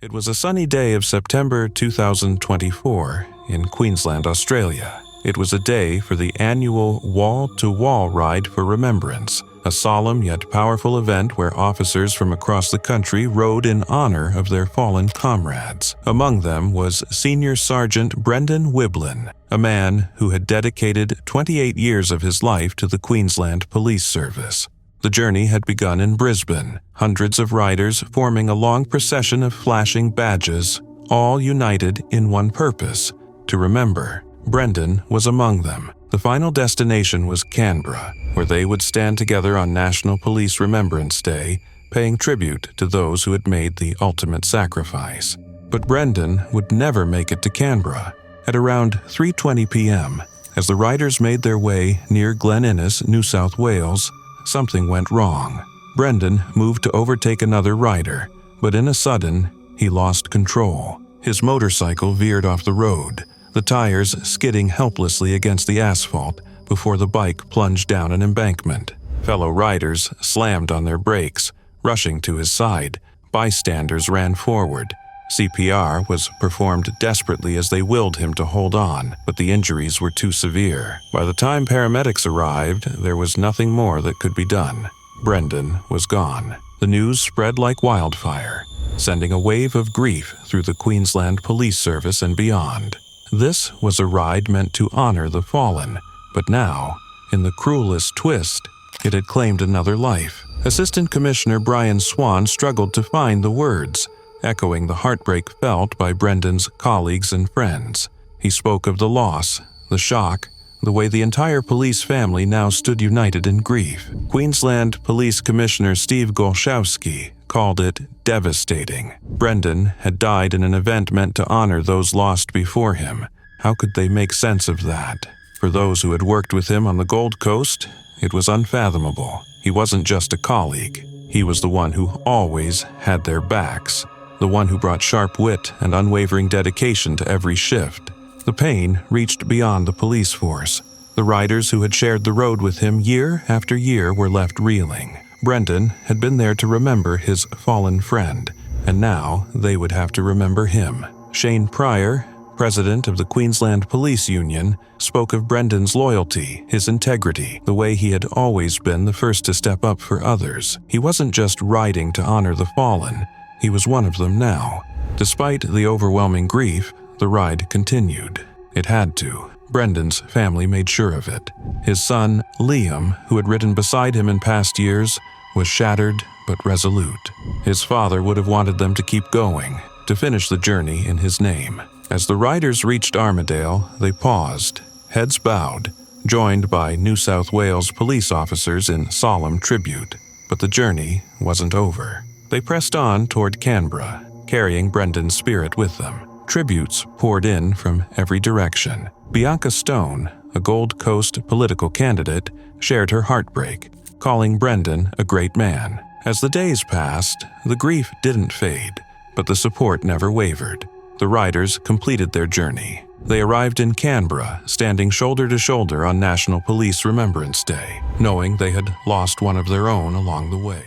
It was a sunny day of September 2024 in Queensland, Australia. It was a day for the annual wall-to-wall ride for remembrance, a solemn yet powerful event where officers from across the country rode in honor of their fallen comrades. Among them was Senior Sergeant Brendan Wiblin, a man who had dedicated 28 years of his life to the Queensland Police Service. The journey had begun in Brisbane, hundreds of riders forming a long procession of flashing badges, all united in one purpose: to remember. Brendan was among them. The final destination was Canberra, where they would stand together on National Police Remembrance Day, paying tribute to those who had made the ultimate sacrifice. But Brendan would never make it to Canberra. At around 3:20 p.m., as the riders made their way near Glen Innes, New South Wales, something went wrong. Brendan moved to overtake another rider, but in a sudden, he lost control. His motorcycle veered off the road, the tires skidding helplessly against the asphalt before the bike plunged down an embankment. Fellow riders slammed on their brakes, rushing to his side. Bystanders ran forward. CPR was performed desperately as they willed him to hold on, but the injuries were too severe. By the time paramedics arrived, there was nothing more that could be done. Brendan was gone. The news spread like wildfire, sending a wave of grief through the Queensland Police Service and beyond. This was a ride meant to honor the fallen, but now, in the cruelest twist, it had claimed another life. Assistant Commissioner Brian Swan struggled to find the words, echoing the heartbreak felt by Brendan's colleagues and friends. He spoke of the loss, the shock, the way the entire police family now stood united in grief. Queensland Police Commissioner Steve Golszowski called it devastating. Brendan had died in an event meant to honor those lost before him. How could they make sense of that? For those who had worked with him on the Gold Coast, it was unfathomable. He wasn't just a colleague. He was the one who always had their backs, the one who brought sharp wit and unwavering dedication to every shift. The pain reached beyond the police force. The riders who had shared the road with him year after year were left reeling. Brendan had been there to remember his fallen friend, and now they would have to remember him. Shane Pryor, president of the Queensland Police Union, spoke of Brendan's loyalty, his integrity, the way he had always been the first to step up for others. He wasn't just riding to honor the fallen, he was one of them now. Despite the overwhelming grief, the ride continued. It had to. Brendan's family made sure of it. His son, Liam, who had ridden beside him in past years, was shattered but resolute. His father would have wanted them to keep going, to finish the journey in his name. As the riders reached Armidale, they paused, heads bowed, joined by New South Wales police officers in solemn tribute. But the journey wasn't over. They pressed on toward Canberra, carrying Brendan's spirit with them. Tributes poured in from every direction. Bianca Stone, a Gold Coast political candidate, shared her heartbreak, calling Brendan a great man. As the days passed, the grief didn't fade, but the support never wavered. The riders completed their journey. They arrived in Canberra, standing shoulder to shoulder on National Police Remembrance Day, knowing they had lost one of their own along the way.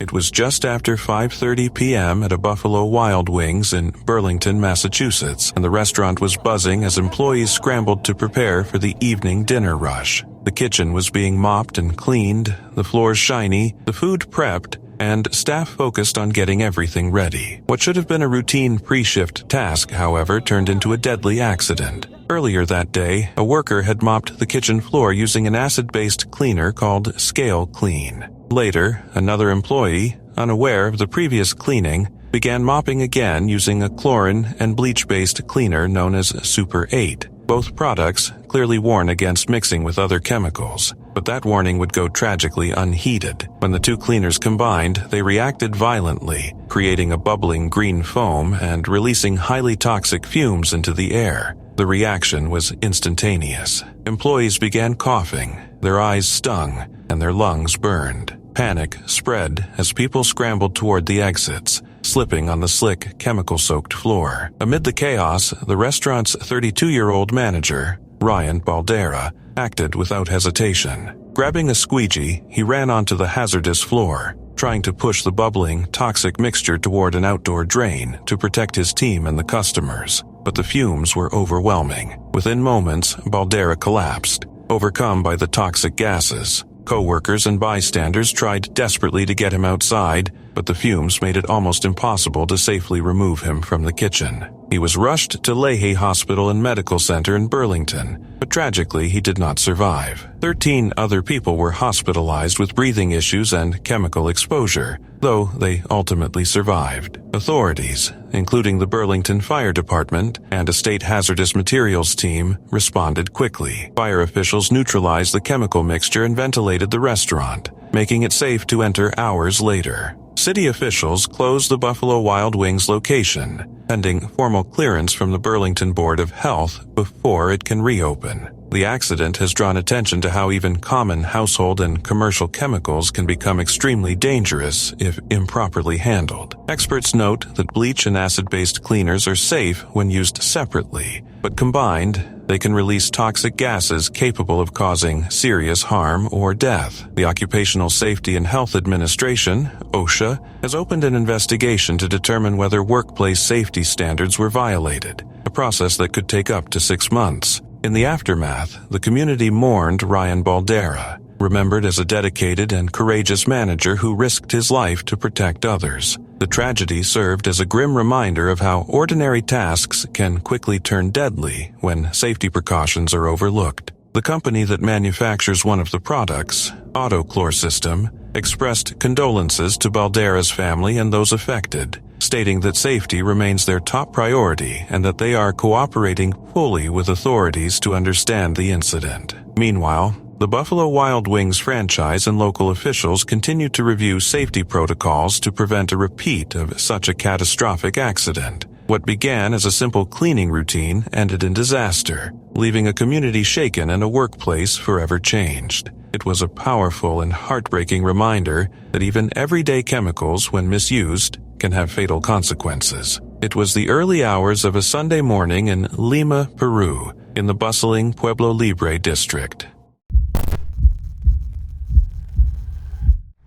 It was just after 5:30 p.m. at a Buffalo Wild Wings in Burlington, Massachusetts, and the restaurant was buzzing as employees scrambled to prepare for the evening dinner rush. The kitchen was being mopped and cleaned, the floors shiny, the food prepped, and staff focused on getting everything ready. What should have been a routine pre-shift task, however, turned into a deadly accident. Earlier that day, a worker had mopped the kitchen floor using an acid-based cleaner called Scale Clean. Later, another employee, unaware of the previous cleaning, began mopping again using a chlorine and bleach-based cleaner known as Super 8. Both products clearly warn against mixing with other chemicals, but that warning would go tragically unheeded. When the two cleaners combined, they reacted violently, creating a bubbling green foam and releasing highly toxic fumes into the air. The reaction was instantaneous. Employees began coughing, their eyes stung, and their lungs burned. Panic spread as people scrambled toward the exits, slipping on the slick, chemical-soaked floor. Amid the chaos, the restaurant's 32-year-old manager, Ryan Baldera, acted without hesitation. Grabbing a squeegee, he ran onto the hazardous floor, trying to push the bubbling, toxic mixture toward an outdoor drain to protect his team and the customers. But the fumes were overwhelming. Within moments, Baldera collapsed, overcome by the toxic gases. Co-workers and bystanders tried desperately to get him outside, but the fumes made it almost impossible to safely remove him from the kitchen. He was rushed to Leahy Hospital and Medical Center in Burlington, but tragically he did not survive. 13 other people were hospitalized with breathing issues and chemical exposure, though they ultimately survived. Authorities, including the Burlington Fire Department and a state hazardous materials team, responded quickly. Fire officials neutralized the chemical mixture and ventilated the restaurant, making it safe to enter hours later. City officials closed the Buffalo Wild Wings location, pending formal clearance from the Burlington Board of Health before it can reopen. The accident has drawn attention to how even common household and commercial chemicals can become extremely dangerous if improperly handled. Experts note that bleach and acid-based cleaners are safe when used separately, but combined, they can release toxic gases capable of causing serious harm or death. The Occupational Safety and Health Administration, OSHA, has opened an investigation to determine whether workplace safety standards were violated, a process that could take up to 6 months. In the aftermath, the community mourned Ryan Baldera, remembered as a dedicated and courageous manager who risked his life to protect others. The tragedy served as a grim reminder of how ordinary tasks can quickly turn deadly when safety precautions are overlooked. The company that manufactures one of the products, Autochlor System, expressed condolences to Baldera's family and those affected, stating that safety remains their top priority and that they are cooperating fully with authorities to understand the incident. Meanwhile, the Buffalo Wild Wings franchise and local officials continue to review safety protocols to prevent a repeat of such a catastrophic accident. What began as a simple cleaning routine ended in disaster, leaving a community shaken and a workplace forever changed. It was a powerful and heartbreaking reminder that even everyday chemicals, when misused, can have fatal consequences. It was the early hours of a Sunday morning in Lima, Peru, in the bustling Pueblo Libre district.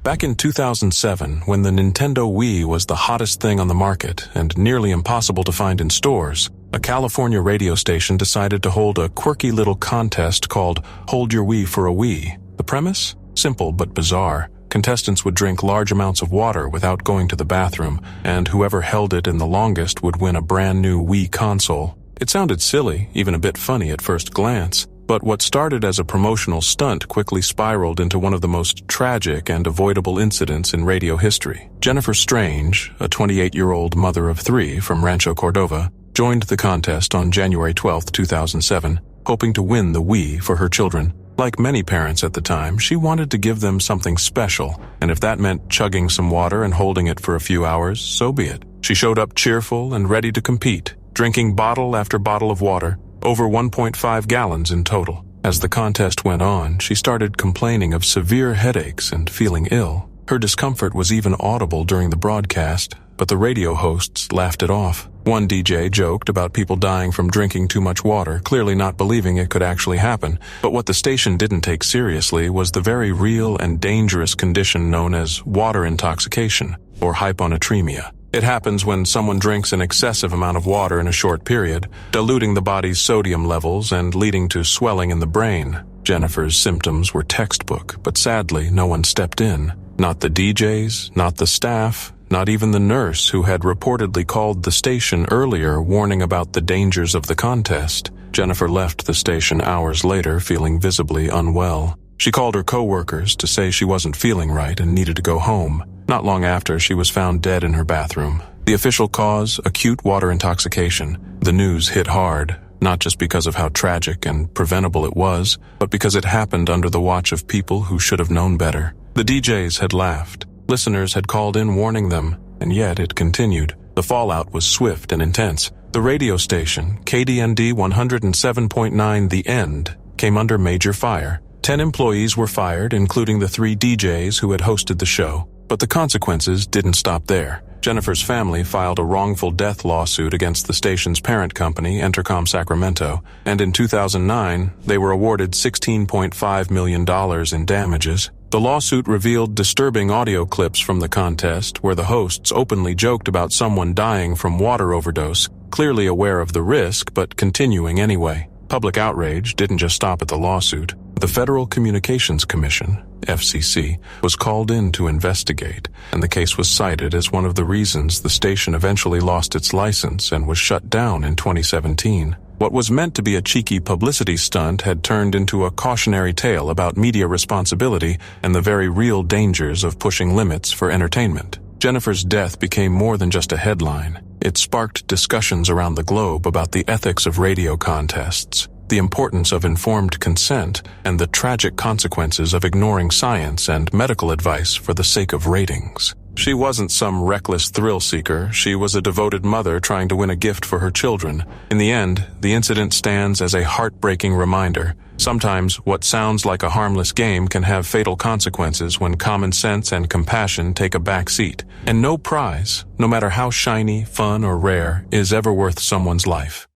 Back in 2007, when the Nintendo Wii was the hottest thing on the market and nearly impossible to find in stores, a California radio station decided to hold a quirky little contest called Hold Your Wii for a Wii. The premise? Simple but bizarre. Contestants would drink large amounts of water without going to the bathroom, and whoever held it in the longest would win a brand new Wii console. It sounded silly, even a bit funny at first glance, but what started as a promotional stunt quickly spiraled into one of the most tragic and avoidable incidents in radio history. Jennifer Strange, a 28-year-old mother of 3 from Rancho Cordova, joined the contest on January 12, 2007, hoping to win the Wii for her children. Like many parents at the time, she wanted to give them something special, and if that meant chugging some water and holding it for a few hours, so be it. She showed up cheerful and ready to compete, drinking bottle after bottle of water, over 1.5 gallons in total. As the contest went on, she started complaining of severe headaches and feeling ill. Her discomfort was even audible during the broadcast, but the radio hosts laughed it off. One DJ joked about people dying from drinking too much water, clearly not believing it could actually happen. But what the station didn't take seriously was the very real and dangerous condition known as water intoxication, or hyponatremia. It happens when someone drinks an excessive amount of water in a short period, diluting the body's sodium levels and leading to swelling in the brain. Jennifer's symptoms were textbook, but sadly no one stepped in. Not the DJs, not the staff, not even the nurse who had reportedly called the station earlier warning about the dangers of the contest. Jennifer left the station hours later feeling visibly unwell. She called her co-workers to say she wasn't feeling right and needed to go home. Not long after, she was found dead in her bathroom. The official cause, acute water intoxication. The news hit hard, not just because of how tragic and preventable it was, but because it happened under the watch of people who should have known better. The DJs had laughed. Listeners had called in warning them, and yet it continued. The fallout was swift and intense. The radio station, KDND 107.9 The End, came under major fire. 10 employees were fired, including the 3 DJs who had hosted the show. But the consequences didn't stop there. Jennifer's family filed a wrongful death lawsuit against the station's parent company, Entercom Sacramento, and in 2009, they were awarded $16.5 million in damages. The lawsuit revealed disturbing audio clips from the contest where the hosts openly joked about someone dying from water overdose, clearly aware of the risk but continuing anyway. Public outrage didn't just stop at the lawsuit. The Federal Communications Commission, FCC, was called in to investigate, and the case was cited as one of the reasons the station eventually lost its license and was shut down in 2017. What was meant to be a cheeky publicity stunt had turned into a cautionary tale about media responsibility and the very real dangers of pushing limits for entertainment. Jennifer's death became more than just a headline. It sparked discussions around the globe about the ethics of radio contests, the importance of informed consent, and the tragic consequences of ignoring science and medical advice for the sake of ratings. She wasn't some reckless thrill seeker. She was a devoted mother trying to win a gift for her children. In the end, the incident stands as a heartbreaking reminder. Sometimes what sounds like a harmless game can have fatal consequences when common sense and compassion take a back seat. And no prize, no matter how shiny, fun, or rare, is ever worth someone's life.